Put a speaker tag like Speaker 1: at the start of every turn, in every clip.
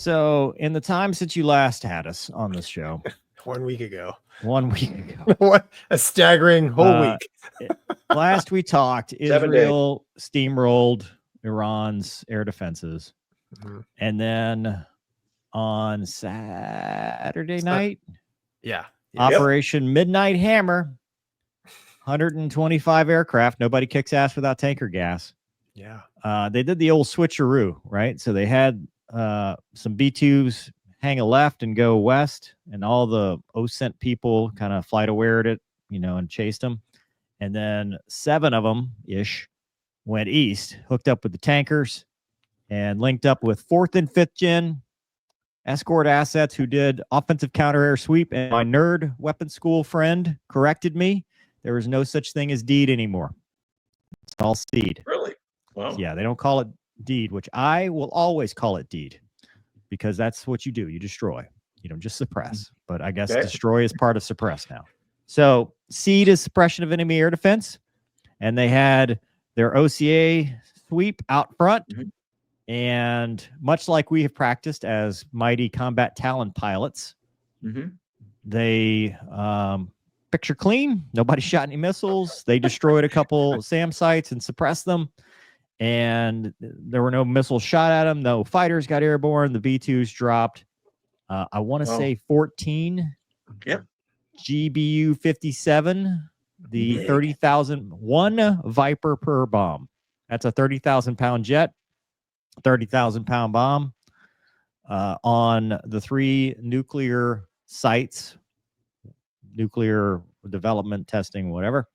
Speaker 1: So, in the time since you last had us on this show,
Speaker 2: 1 week ago.
Speaker 1: 1 week ago,
Speaker 2: What a staggering whole week.
Speaker 1: Last we talked, Israel steamrolled Iran's air defenses. And then on Saturday night, Operation Midnight Hammer, 125 aircraft. Nobody kicks ass without tanker gas.
Speaker 2: Yeah.
Speaker 1: They did the old switcheroo, right? So they had some B-2s hang a left and go west, and all the OSENT people kind of flight awared it, and chased them. And then 7 of them ish went east, hooked up with the tankers, and linked up with 4th and 5th gen escort assets who did offensive counter air sweep. And my nerd weapons school friend corrected me. There is no such thing as deed anymore. It's all seed.
Speaker 3: Really? Wow.
Speaker 1: Yeah, they don't call it deed, which I will always call it deed, because that's what you do. You destroy. You don't just suppress. But I guess destroy is part of suppress now. So seed is suppression of enemy air defense. And they had their OCA sweep out front. And much like we have practiced as mighty combat Talon pilots, they picture clean. Nobody shot any missiles. They destroyed a couple SAM sites and suppressed them. And there were no missiles shot at them. No fighters got airborne. The B-2s dropped, I want to say 14 GBU 57, the 30,000, one Viper per bomb. That's a 30,000 pound jet, 30,000 pound bomb on the 3 nuclear sites, nuclear development, testing, whatever.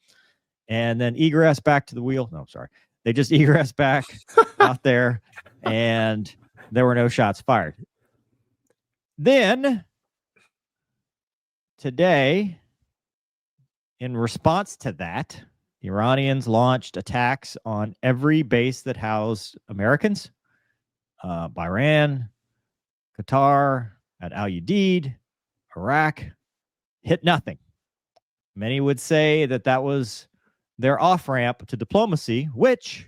Speaker 1: And then egress back to the wheel. No, sorry. They just egress back out there, and there were no shots fired. Then today, in response to that, the Iranians launched attacks on every base that housed Americans. Bahrain, Qatar, at Al Udeid, Iraq, hit nothing. Many would say that was their off-ramp to diplomacy, which,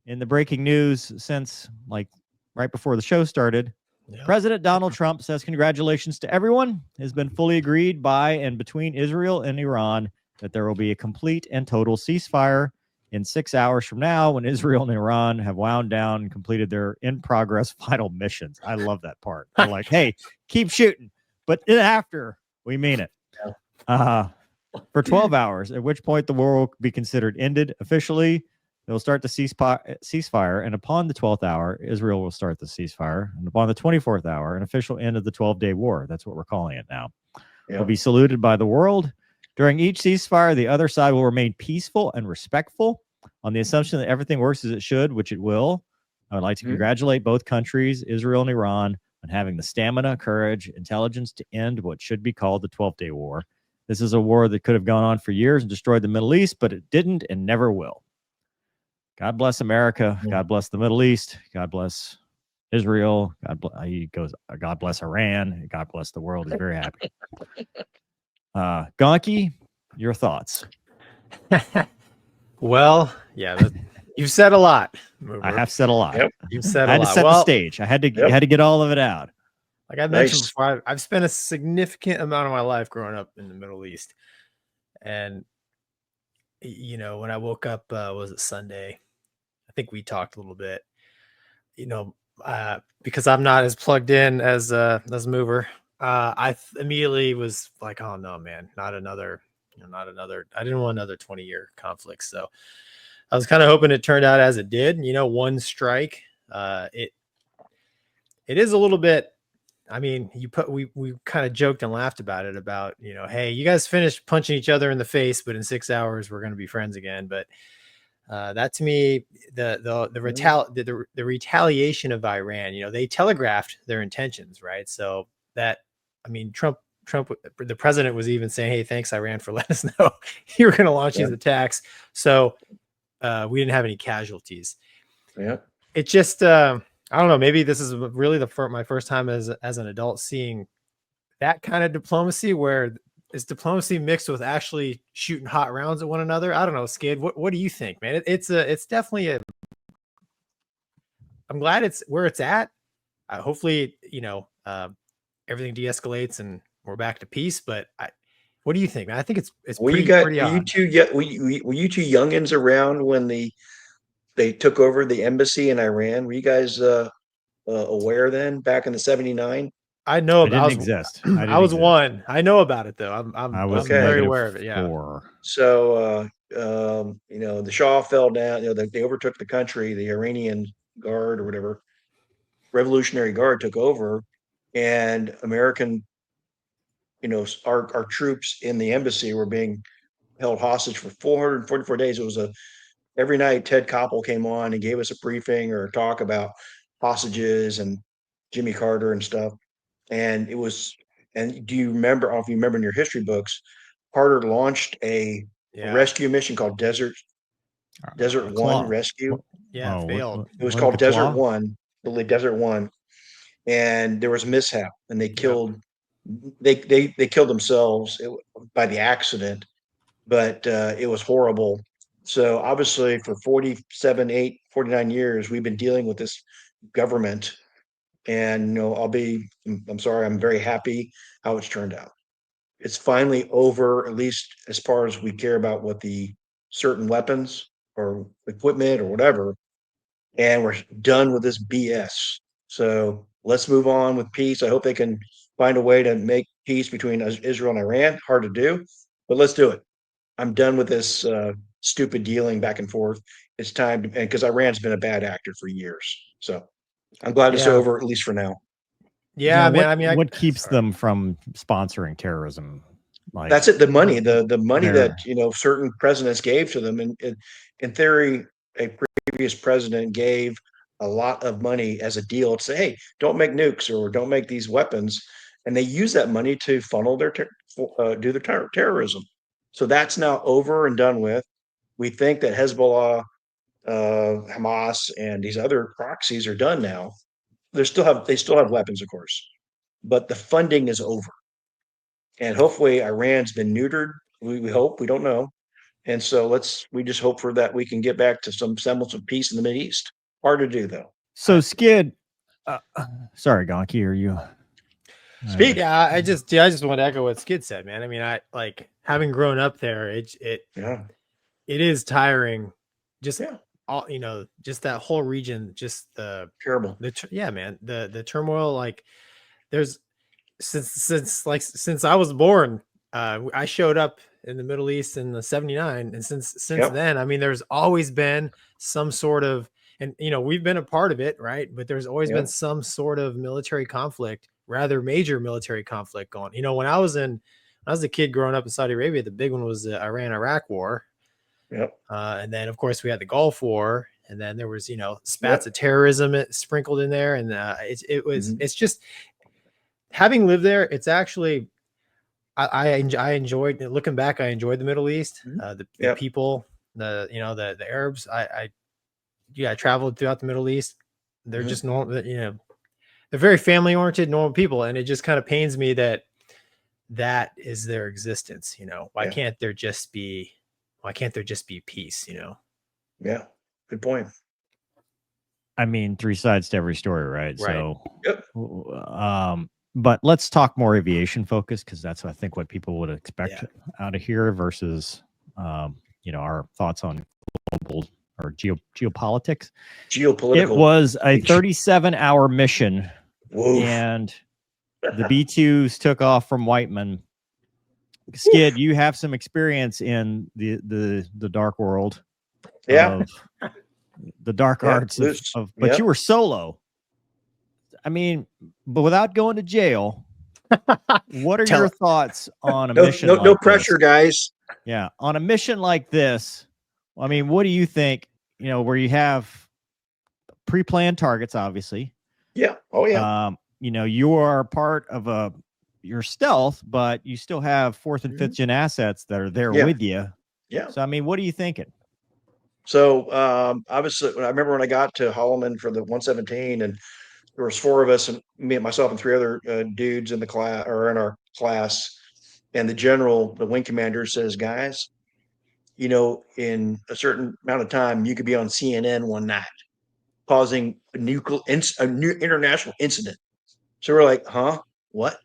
Speaker 1: in the breaking news since right before the show started, President Donald Trump says congratulations to everyone. Has been fully agreed by and between Israel and Iran that there will be a complete and total ceasefire in 6 hours from now, when Israel and Iran have wound down and completed their in-progress final missions. I love that part. They're like, hey, keep shooting, but after we mean it. For 12 hours, at which point the war will be considered ended officially. They'll start the ceasefire, and upon the 12th hour, Israel will start the ceasefire, and upon the 24th hour, an official end of the 12-day war. That's what we're calling it now. Will be saluted by the world. During each ceasefire, the other side will remain peaceful and respectful, on the assumption that everything works as it should, which it will. I would like to congratulate both countries, Israel and Iran, on having the stamina, courage, intelligence to end what should be called the 12-day war. This is a war that could have gone on for years and destroyed the Middle East, but it didn't and never will. God bless America. God bless the Middle East. God bless Israel. God bless Iran. God bless the world. He's very happy. Gonky, your thoughts?
Speaker 2: Well, you've said a lot.
Speaker 1: I have said a lot.
Speaker 2: You've said a lot.
Speaker 1: I had to set the stage. I had to get all of it out.
Speaker 2: Like I mentioned before, I've spent a significant amount of my life growing up in the Middle East. And, when I woke up, was it Sunday? I think we talked a little bit, because I'm not as plugged in as a mover. I immediately was like, oh no, man, not another, I didn't want another 20-year conflict. So I was kind of hoping it turned out as it did, one strike. It is a little bit, I mean, we kind of joked and laughed about it hey, you guys finished punching each other in the face, but in 6 hours we're going to be friends again. But that to me, the retaliation of Iran, they telegraphed their intentions, right? So that, I mean, Trump, the president was even saying, hey, thanks Iran for letting us know you were going to launch these attacks. So we didn't have any casualties.
Speaker 3: Yeah.
Speaker 2: It just, I don't know. Maybe this is really my first time as an adult seeing that kind of diplomacy, where it's diplomacy mixed with actually shooting hot rounds at one another. I don't know, Skid. What do you think, man? It's definitely I'm glad it's where it's at, hopefully, everything de-escalates and we're back to peace. But what do you think, man? I think it's
Speaker 3: Were you
Speaker 2: pretty
Speaker 3: were you
Speaker 2: odd.
Speaker 3: two were you two youngins around when they took over the embassy in Iran? Were you guys aware then back in the 79?
Speaker 2: I know
Speaker 1: I
Speaker 2: about,
Speaker 1: didn't exist. I
Speaker 2: I
Speaker 1: didn't
Speaker 2: was
Speaker 1: exist.
Speaker 2: one. I know about it though.
Speaker 1: I was
Speaker 2: I'm
Speaker 3: Okay.
Speaker 2: very
Speaker 1: negative
Speaker 2: aware of it. Yeah.
Speaker 1: 4.
Speaker 3: So the Shah fell down, they overtook the country, the Iranian Guard or whatever, Revolutionary Guard took over, and American, our troops in the embassy were being held hostage for 444 days. It was every night Ted Koppel came on and gave us a briefing or a talk about hostages and Jimmy Carter and stuff. And it was, and do you remember, I don't know if you remember in your history books, Carter launched a
Speaker 2: Yeah.
Speaker 3: rescue mission called Desert One
Speaker 1: Claw.
Speaker 3: Rescue.
Speaker 2: Yeah. It failed.
Speaker 3: It was
Speaker 1: Was it
Speaker 3: called
Speaker 1: the
Speaker 3: Desert
Speaker 1: Claw?
Speaker 3: One, the Desert One, and there was a mishap, and they
Speaker 2: Yep.
Speaker 3: killed. They killed themselves by the accident, but it was horrible. So obviously, for 47, 8, 49 years, we've been dealing with this government, and I'm sorry, I'm very happy how it's turned out. It's finally over, at least as far as we care about what the certain weapons or equipment or whatever, and we're done with this BS. So let's move on with peace. I hope they can find a way to make peace between Israel and Iran. Hard to do, but let's do it. I'm done with this stupid dealing back and forth. It's time to, because Iran's been a bad actor for years. So I'm glad it's
Speaker 2: Yeah.
Speaker 3: over, at least for now.
Speaker 2: Yeah, man.
Speaker 1: What
Speaker 2: I mean,
Speaker 1: what keeps
Speaker 2: sorry.
Speaker 1: them from sponsoring terrorism? Like
Speaker 3: That's it. The money that
Speaker 1: they're
Speaker 3: certain presidents gave to them, and in theory, a previous president gave a lot of money as a deal to say, "Hey, don't make nukes or don't make these weapons," and they use that money to funnel do their terrorism. So that's now over and done with. We think that Hezbollah, Hamas, and these other proxies are done now. They still have weapons, of course, but the funding is over, and hopefully Iran's been neutered. We hope. We don't know. And so we just hope for that we can get back to some semblance of peace in the Middle East. Hard to do though.
Speaker 1: so Skid. Sorry, Gonky, are you?
Speaker 3: Speak.
Speaker 2: Yeah, I just want to echo what Skid said, man. I mean, I like having grown up there.
Speaker 3: Yeah.
Speaker 2: It is tiring. Just
Speaker 3: Yeah.
Speaker 2: all just that whole region. Just
Speaker 3: Terrible.
Speaker 2: yeah, man. The turmoil. Like there's since I was born, I showed up in the Middle East in the 79, and since
Speaker 3: Yep.
Speaker 2: then, I mean, there's always been some sort of, and we've been a part of it, right? But there's always been
Speaker 3: Yep.
Speaker 2: some sort of military conflict, rather major military conflict going. When I was a kid growing up in Saudi Arabia, the big one was the Iran-Iraq war.
Speaker 3: Yep.
Speaker 2: And then of course we had the Gulf War, and then there was spats
Speaker 3: Yep.
Speaker 2: of terrorism sprinkled in there, and
Speaker 3: Mhm.
Speaker 2: it's just, having lived there, it's actually, I enjoyed, looking back. I enjoyed the Middle East,
Speaker 3: Mhm.
Speaker 2: the
Speaker 3: Yep.
Speaker 2: people, the Arabs. I traveled throughout the Middle East. They're
Speaker 3: Mhm.
Speaker 2: just normal, they're very family oriented, normal people, and it just kind of pains me that that is their existence. Why
Speaker 3: Yeah.
Speaker 2: can't there just be peace?
Speaker 3: Yeah. Good point.
Speaker 1: I mean, 3 sides to every story, right?
Speaker 2: Right.
Speaker 1: So,
Speaker 3: Yep.
Speaker 1: but let's talk more aviation focus because that's I think what people would expect
Speaker 2: Yeah.
Speaker 1: out of here versus, our thoughts on global or geopolitics.
Speaker 3: Geopolitical.
Speaker 1: It was a 37-hour mission,
Speaker 3: Woof.
Speaker 1: and the B-2s took off from Whiteman. Skid, you have some experience in the dark world.
Speaker 3: Yeah.
Speaker 1: Of the dark
Speaker 3: Yeah,
Speaker 1: arts of but
Speaker 3: yeah.
Speaker 1: you were solo. I mean, but without going to jail, what are your thoughts on a mission like
Speaker 3: No pressure,
Speaker 1: this?
Speaker 3: guys.
Speaker 1: Yeah, on a mission like this, I mean, what do you think, where you have pre-planned targets, obviously.
Speaker 3: Yeah. Oh, yeah.
Speaker 1: You are part of your stealth, but you still have fourth and fifth gen assets that are there with you.
Speaker 3: Yeah.
Speaker 1: So, I mean, what are you thinking?
Speaker 3: So obviously, I remember when I got to Holloman for the 117, and there was 4 of us, and myself and 3 other dudes in the class or in our class. And the wing commander says, guys, in a certain amount of time, you could be on CNN one night. causing a new international incident. So we're like, huh? What?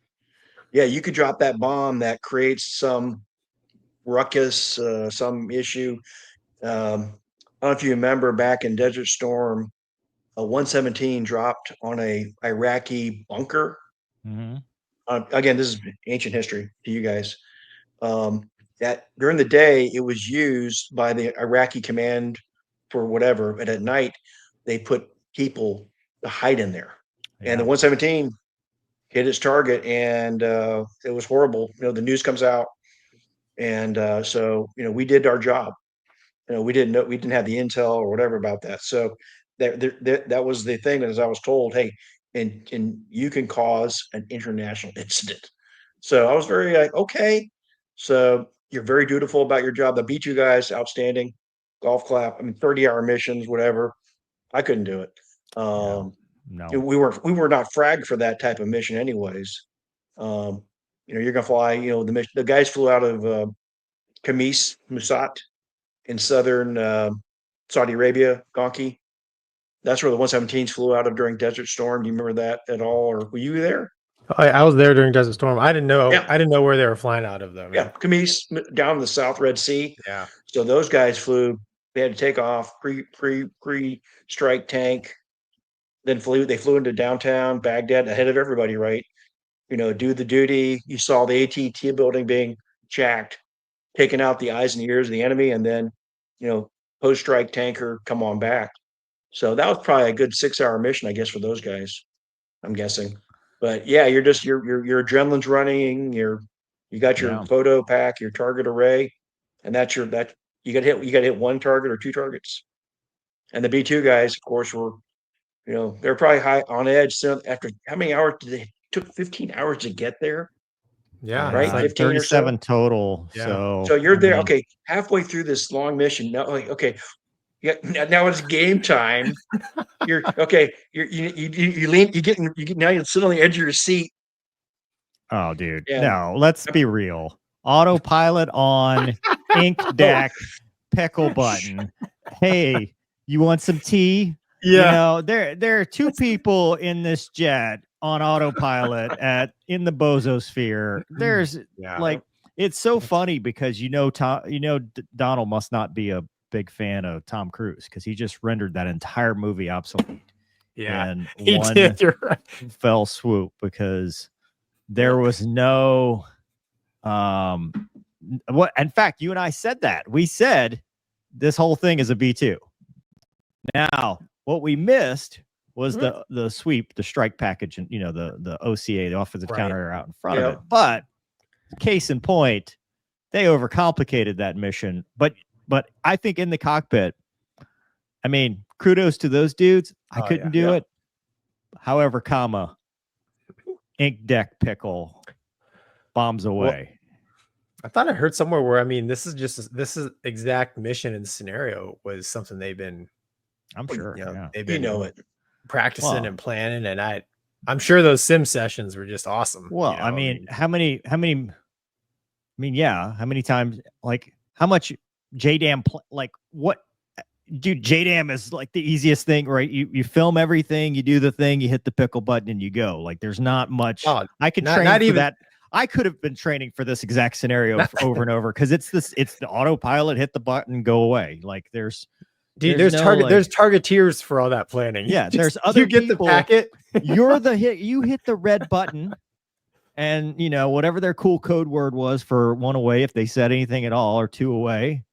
Speaker 3: Yeah, you could drop that bomb that creates some ruckus, some issue. I don't know if you remember back in Desert Storm, a 117 dropped on a Iraqi bunker.
Speaker 1: Mm-hmm.
Speaker 3: Again, this is ancient history to you guys. That during the day it was used by the Iraqi command for whatever, but at night they put people to hide in there. And the 117 hit its target, and it was horrible. The news comes out, and so we did our job. We didn't know, we didn't have the intel or whatever about that. So that was the thing, that as I was told, hey, and you can cause an international incident. So I was very like, okay. So you're very dutiful about your job. The B2 guys, outstanding. Golf clap. I mean, 30-hour missions, whatever. I couldn't do it.
Speaker 1: No.
Speaker 3: We were not fragged for that type of mission anyways. You're gonna fly, the guys flew out of Khamis, Musat in southern Saudi Arabia, Gonky. That's where the 117s flew out of during Desert Storm. Do you remember that at all, or were you there?
Speaker 2: I was there during Desert Storm. I didn't know.
Speaker 3: Yeah.
Speaker 2: I didn't know where they were flying out of, though. Man.
Speaker 3: Yeah, Khamis down in the South Red Sea.
Speaker 2: Yeah.
Speaker 3: So those guys flew. They had to take off pre-strike tank. Then they flew into downtown Baghdad ahead of everybody, right? Do the duty. You saw the AT&T building being jacked, taking out the eyes and ears of the enemy, and then, post-strike tanker, come on back. So that was probably a good 6-hour mission, I guess, for those guys, I'm guessing. But yeah, your adrenaline's running, you got your photo pack, your target array, and you got to hit one target or two targets. And the B2 guys, of course, were, they're probably high on edge. So after how many hours took 15 hours to get there?
Speaker 2: Yeah,
Speaker 3: right.
Speaker 1: Like 37 total.
Speaker 2: Yeah.
Speaker 3: So you're there. Okay, halfway through this long mission. Now, okay, yeah. Now it's game time. You're okay. You lean. Now you sit on the edge of your seat.
Speaker 1: Oh, dude. No, let's be real. Autopilot on, ink deck, pickle button. Hey, you want some tea?
Speaker 2: Yeah.
Speaker 1: There are two people in this jet on autopilot in the bozosphere. There's it's so funny because Donald must not be a big fan of Tom Cruise because he just rendered that entire movie obsolete.
Speaker 2: Yeah,
Speaker 1: and
Speaker 2: he
Speaker 1: one
Speaker 2: did. You're right.
Speaker 1: fell swoop because there was no what. In fact, you and I said that. We said this whole thing is a B2. Now, what we missed was the sweep, the strike package, and the OCA, the offensive counter, out in front of it. But case in point, they overcomplicated that mission. But I think in the cockpit, I mean, kudos to those dudes. I couldn't do it. However, ink deck pickle bombs away.
Speaker 2: I thought I heard somewhere where, I mean, this is exact mission and scenario was something they've been,
Speaker 1: I'm sure,
Speaker 2: they've been
Speaker 3: it
Speaker 2: practicing and planning, and I'm sure those sim sessions were just awesome.
Speaker 1: Well, I mean, how many times, like, how much JDAM, like, what, dude, JDAM is like the easiest thing, right? You film everything, you do the thing, you hit the pickle button, and you go. Like, there's not much. I could train for that. I could have been training for this exact scenario over and over because it's the autopilot, hit the button, go away. Like, there's
Speaker 2: there's targeteers for all that planning.
Speaker 1: Yeah, there's other
Speaker 2: people. You get the packet.
Speaker 1: You hit the red button, and whatever their cool code word was for one away, if they said anything at all, or two away.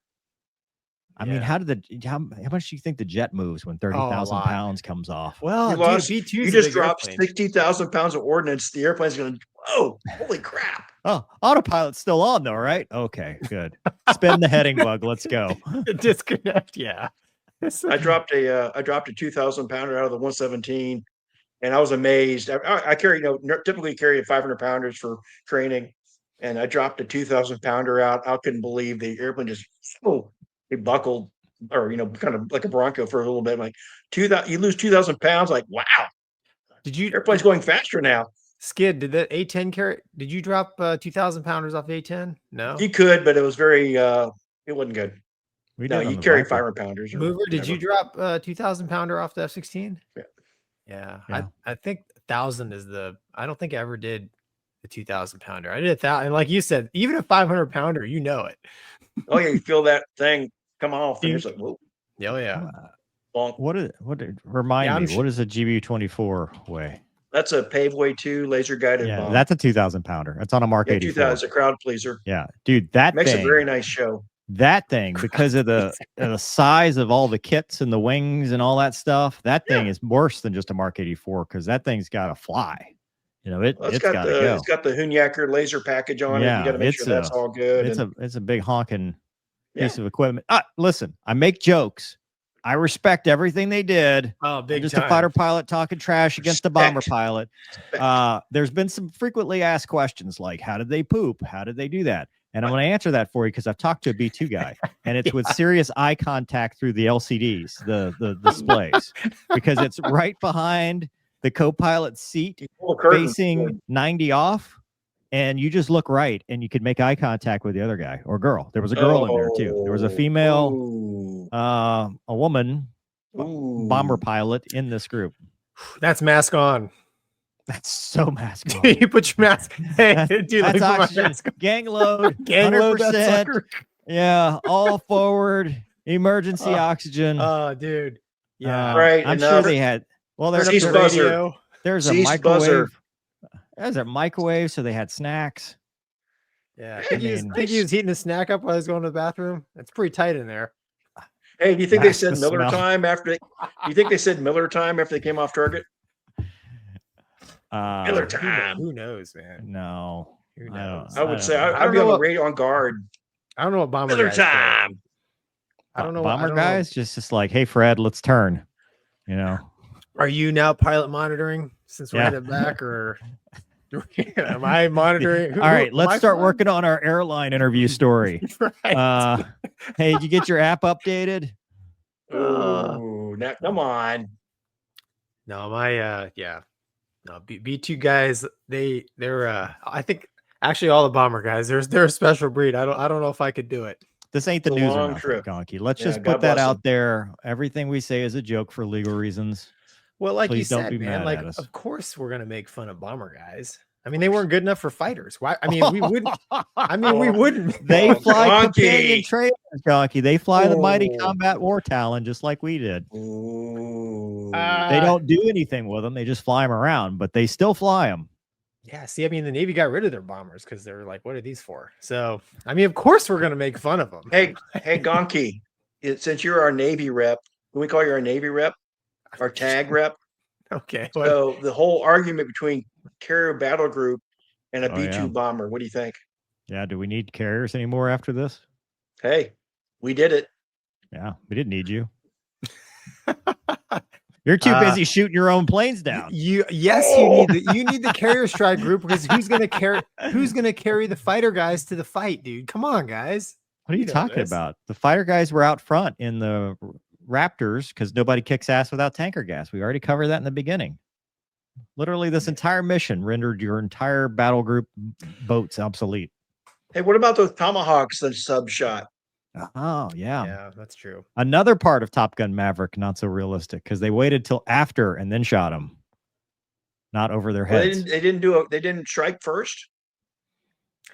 Speaker 1: I mean, how much do you think the jet moves when 30,000 pounds comes off?
Speaker 2: Well,
Speaker 3: you just dropped 60,000 pounds of ordnance. The airplane's going, whoa, holy crap.
Speaker 1: Oh, autopilot's still on though, right? Okay, good. Spin the heading bug. Let's go.
Speaker 2: Disconnect. Yeah.
Speaker 3: I dropped a 2,000 pounder out of the 117, and I was amazed. I carry, typically carry 500 pounders for training, and I dropped a 2,000 pounder out. I couldn't believe the airplane just it buckled, or kind of like a Bronco for a little bit. I'm like, you lose 2,000 pounds, like, wow. Airplane's going faster now.
Speaker 2: Skid, did the A10 carry? Did you drop 2,000 pounders off A10? No,
Speaker 3: you could, but it was very it wasn't good.
Speaker 1: We
Speaker 3: No,
Speaker 1: did on
Speaker 3: you
Speaker 1: the
Speaker 3: carry
Speaker 1: Viper.
Speaker 3: 500 pounders. or
Speaker 2: Mover, did you
Speaker 3: whatever.
Speaker 2: drop 2,000 pounder off the F-16?
Speaker 3: Yeah.
Speaker 2: Yeah.
Speaker 1: Yeah.
Speaker 2: I think 1,000 is I don't think I ever did the 2,000 pounder. I did 1,000. And like you said, even a 500 pounder, you know it.
Speaker 3: Oh yeah, you feel that thing come off, and it's
Speaker 2: Dink.
Speaker 3: like, whoa,
Speaker 2: Oh, yeah.
Speaker 3: bonk.
Speaker 1: Remind
Speaker 2: Yeah,
Speaker 1: me,
Speaker 2: I'm
Speaker 1: what is a GBU-24 weigh?
Speaker 3: That's a paveway 2 laser guided
Speaker 1: Yeah,
Speaker 3: bomb.
Speaker 1: that's a 2,000 pounder. That's on a Mark
Speaker 3: Yeah,
Speaker 1: 84.
Speaker 3: 2000 is a crowd pleaser.
Speaker 1: Yeah, dude, that
Speaker 3: Makes
Speaker 1: thing.
Speaker 3: a very nice show.
Speaker 1: That thing, because of the size of all the kits and the wings and all that stuff, that thing is worse than just a Mark 84 because that thing's got to fly. You know,
Speaker 3: Well,
Speaker 1: it's got to go.
Speaker 3: it's got the Hunyaker laser package on it. You got to make sure that's all good.
Speaker 1: It's a big honking piece of equipment. Listen, I make jokes. I respect everything they did.
Speaker 2: Oh, big
Speaker 1: I'm just
Speaker 2: time.
Speaker 1: a fighter pilot talking trash against the bomber pilot. There's been some frequently asked questions like, how did they poop? How did they do that? And I'm going to answer that for you because I've talked to a B2 guy, and it's with serious eye contact through the LCDs, the displays, because it's right behind the co-pilot seat facing 90 off, and you just look right, and you could make eye contact with the other guy or girl. There was a girl in there too. There was a female, a woman bomber pilot in this group.
Speaker 2: That's mask on.
Speaker 1: That's so mask on.
Speaker 2: You put your mask. Hey, dude,
Speaker 1: that's oxygen.
Speaker 2: mask.
Speaker 1: Gang load.
Speaker 2: Gang load that
Speaker 1: 100%.
Speaker 2: sucker.
Speaker 1: Yeah, all forward. Emergency oxygen.
Speaker 2: Oh, dude. Yeah.
Speaker 3: Right.
Speaker 1: I'm sure they had. Well, there's
Speaker 3: Cease
Speaker 1: a
Speaker 3: buzzer.
Speaker 1: radio. There's a
Speaker 3: Cease
Speaker 1: microwave.
Speaker 3: buzzer.
Speaker 1: There's a microwave, so they had snacks.
Speaker 2: Yeah. I think he was heating a snack up while he was going to the bathroom. It's pretty tight in there.
Speaker 3: Hey, do you think they said
Speaker 1: the
Speaker 3: Miller
Speaker 1: smell.
Speaker 3: time after? Do you think they said Miller time after they came off target? Miller time.
Speaker 2: Who knows, man?
Speaker 1: No.
Speaker 2: Who knows?
Speaker 3: I would say
Speaker 2: I
Speaker 3: I'd
Speaker 2: don't
Speaker 3: be
Speaker 2: know
Speaker 3: on the
Speaker 2: what-
Speaker 3: radio on guard.
Speaker 2: I don't know what bomber
Speaker 3: Miller
Speaker 2: guys say.
Speaker 3: time.
Speaker 2: I don't know.
Speaker 1: Bomber guys just like, hey, Fred, let's turn. You know.
Speaker 2: Are you now pilot monitoring since we're headed back, or am I monitoring?
Speaker 1: All right, let's start working on our airline interview story.
Speaker 2: Right.
Speaker 1: Hey, did you get your app updated?
Speaker 3: Ooh, now, come on.
Speaker 2: No, no, B2 guys, they're I think actually all the bomber guys, they're a special breed. I don't know if I could do it.
Speaker 1: This ain't the
Speaker 3: It's a
Speaker 1: news or
Speaker 3: long
Speaker 1: nothing,
Speaker 3: trip.
Speaker 1: Gonky. Let's
Speaker 3: Yeah,
Speaker 1: just
Speaker 3: God
Speaker 1: put that
Speaker 3: bless
Speaker 1: out
Speaker 3: them.
Speaker 1: there. Everything we say is a joke for legal reasons.
Speaker 2: Well, like
Speaker 1: Please
Speaker 2: you
Speaker 1: don't
Speaker 2: said,
Speaker 1: be
Speaker 2: man,
Speaker 1: mad
Speaker 2: like
Speaker 1: at us.
Speaker 2: of course we're gonna make fun of bomber guys. I mean, they weren't good enough for fighters. Why? I mean, we wouldn't. I mean, we wouldn't.
Speaker 1: They fly
Speaker 3: Gonky.
Speaker 1: companion trailers, Gonky. They fly the mighty
Speaker 3: Oh.
Speaker 1: combat war Talon just like we did.
Speaker 3: Ooh.
Speaker 1: They don't do anything with them. They just fly them around, but they still fly them.
Speaker 2: Yeah, see, I mean, the Navy got rid of their bombers because they were like, "What are these for?" So, I mean, of course, we're gonna make fun of them.
Speaker 3: Hey, Gonky, since you're our Navy rep, can we call you our Navy rep? Our tag rep?
Speaker 2: Okay.
Speaker 3: So the whole argument between carrier battle group and a
Speaker 1: Oh,
Speaker 3: B-2
Speaker 1: yeah.
Speaker 3: bomber, what do you think?
Speaker 1: Yeah, do we need carriers anymore after this?
Speaker 3: Hey, we did it.
Speaker 1: Yeah, we didn't need you. You're too busy shooting your own planes down.
Speaker 2: You need the carrier strike group because who's gonna carry the fighter guys to the fight, dude? Come on, guys.
Speaker 1: What are you
Speaker 2: know
Speaker 1: talking
Speaker 2: this.
Speaker 1: about? The fighter guys were out front in the Raptors because nobody kicks ass without tanker gas. We already covered that in the beginning. Literally, this entire mission rendered your entire battle group boats obsolete.
Speaker 3: Hey, what about those Tomahawks that sub shot?
Speaker 1: Oh, yeah.
Speaker 2: Yeah, that's true.
Speaker 1: Another part of Top Gun Maverick, not so realistic because they waited till after and then shot them, not over their
Speaker 3: Well,
Speaker 1: heads.
Speaker 3: they didn't strike first.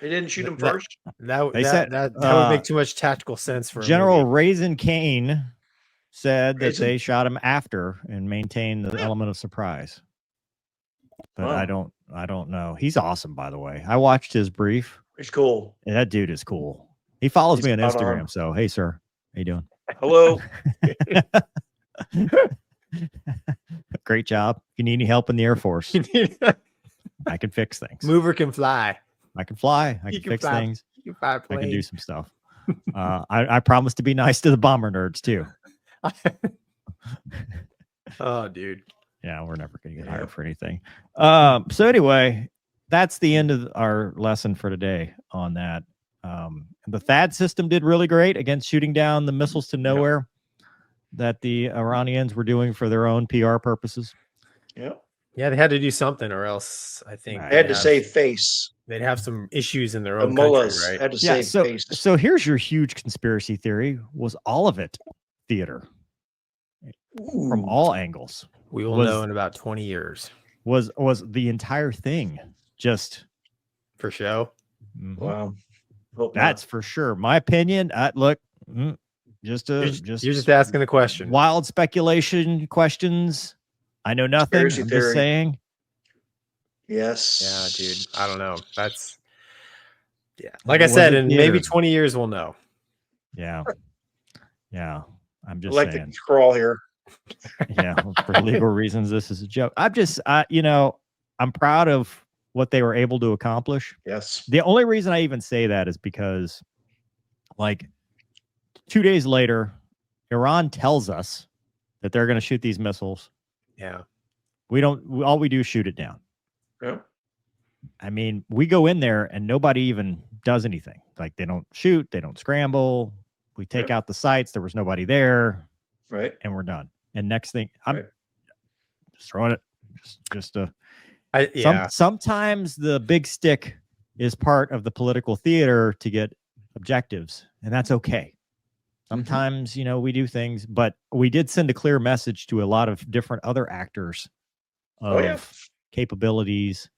Speaker 3: They didn't shoot them first.
Speaker 2: That
Speaker 1: said,
Speaker 2: would make too much tactical sense for a
Speaker 1: General
Speaker 2: movie.
Speaker 1: Raisin Kane said that
Speaker 3: Raisin?
Speaker 1: they shot him after and maintained the element of surprise. But
Speaker 3: Wow.
Speaker 1: I don't know. He's awesome, by the way. I watched his brief.
Speaker 3: It's cool.
Speaker 1: And that dude is cool. He follows
Speaker 3: He's
Speaker 1: me on
Speaker 3: spot
Speaker 1: Instagram.
Speaker 3: on.
Speaker 1: So, hey, sir, how you doing?
Speaker 3: Hello.
Speaker 1: Great job. If you need any help in the Air Force, I can fix things.
Speaker 2: Mover can fly.
Speaker 1: I can fly. I
Speaker 2: You
Speaker 1: can
Speaker 2: can
Speaker 1: fix
Speaker 2: fly.
Speaker 1: things.
Speaker 2: You can fly a
Speaker 1: I can
Speaker 2: plane.
Speaker 1: do some stuff. I promise to be nice to the bomber nerds too.
Speaker 2: Oh, dude.
Speaker 1: Yeah, we're never going to get
Speaker 3: Yeah.
Speaker 1: hired for anything. So anyway, that's the end of our lesson for today on that. The THAAD system did really great against shooting down the missiles to nowhere that the Iranians were doing for their own PR purposes.
Speaker 3: Yeah.
Speaker 2: Yeah, they had to do something, or else I think
Speaker 1: Right.
Speaker 3: They had to save face.
Speaker 2: they'd have some issues in their
Speaker 3: The
Speaker 2: own country,
Speaker 3: mullahs
Speaker 2: right?
Speaker 3: had to
Speaker 1: Yeah.
Speaker 3: save
Speaker 1: So
Speaker 3: face.
Speaker 1: so here's your huge conspiracy theory: was all of it theater from
Speaker 3: Ooh,
Speaker 1: all angles?
Speaker 2: We will
Speaker 1: Was-
Speaker 2: know in about 20 years
Speaker 1: Was the entire thing just?
Speaker 2: for show.
Speaker 1: Mhm.
Speaker 3: wow. Hope not.
Speaker 1: That's for sure. My opinion. Look, just
Speaker 2: You're just asking the question.
Speaker 1: wild speculation questions. I know nothing.
Speaker 3: Conspiracy
Speaker 1: I'm
Speaker 3: theory.
Speaker 1: just saying.
Speaker 3: Yes.
Speaker 2: Yeah, dude. I don't know. That's like I
Speaker 1: Was
Speaker 2: said,
Speaker 1: it
Speaker 2: in maybe
Speaker 1: theater?
Speaker 2: 20 years we'll know.
Speaker 1: Yeah. Yeah. I'm
Speaker 3: I
Speaker 1: just
Speaker 3: like
Speaker 1: saying.
Speaker 3: the crawl here.
Speaker 1: Yeah. For legal reasons, this is a joke. I'm just, I'm proud of what they were able to accomplish.
Speaker 3: Yes.
Speaker 1: The only reason I even say that is because, like, 2 days later, Iran tells us that they're going to shoot these missiles.
Speaker 2: Yeah.
Speaker 1: All we do is shoot it down.
Speaker 3: Yeah.
Speaker 1: I mean, we go in there and nobody even does anything. Like, they don't shoot, they don't scramble. We take out the sites. There was nobody there,
Speaker 3: Right.
Speaker 1: and we're done. And next thing, I'm
Speaker 3: Right.
Speaker 1: just throwing it. Just
Speaker 2: Yeah.
Speaker 1: sometimes the big stick is part of the political theater to get objectives, and that's okay. Sometimes, we do things, but we did send a clear message to a lot of different other actors of capabilities,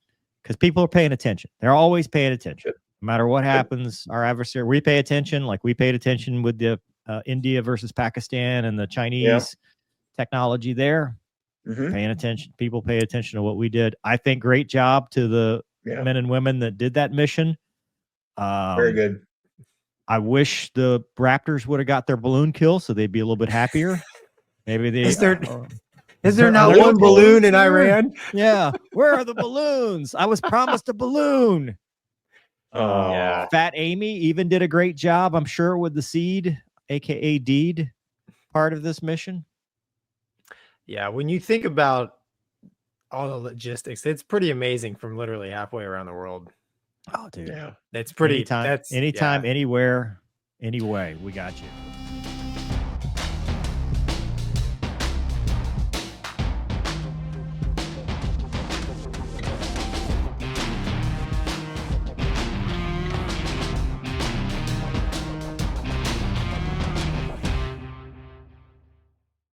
Speaker 1: because people are paying attention. They're always paying attention. No matter what happens, our adversary, we pay attention. Like we paid attention with the India versus Pakistan and the Chinese technology there. Paying attention. People pay attention to what we did. I think great job to the men and women that did that mission.
Speaker 3: Very good.
Speaker 1: I wish the Raptors would have got their balloon kill so they'd be a little bit happier. Maybe they
Speaker 2: Is there
Speaker 1: there
Speaker 2: not
Speaker 1: other
Speaker 2: one balloon in
Speaker 1: balloons here?
Speaker 2: Iran?
Speaker 1: Yeah. Where are the balloons? I was promised a balloon.
Speaker 3: Oh,
Speaker 2: Yeah.
Speaker 1: Fat Amy even did a great job, I'm sure, with the seed, aka deed, part of this mission.
Speaker 2: Yeah, when you think about all the logistics, it's pretty amazing from literally halfway around the world.
Speaker 1: Oh, dude.
Speaker 3: yeah.
Speaker 2: It's pretty
Speaker 1: Anytime,
Speaker 2: that's
Speaker 1: anytime, anywhere, anyway, we got you.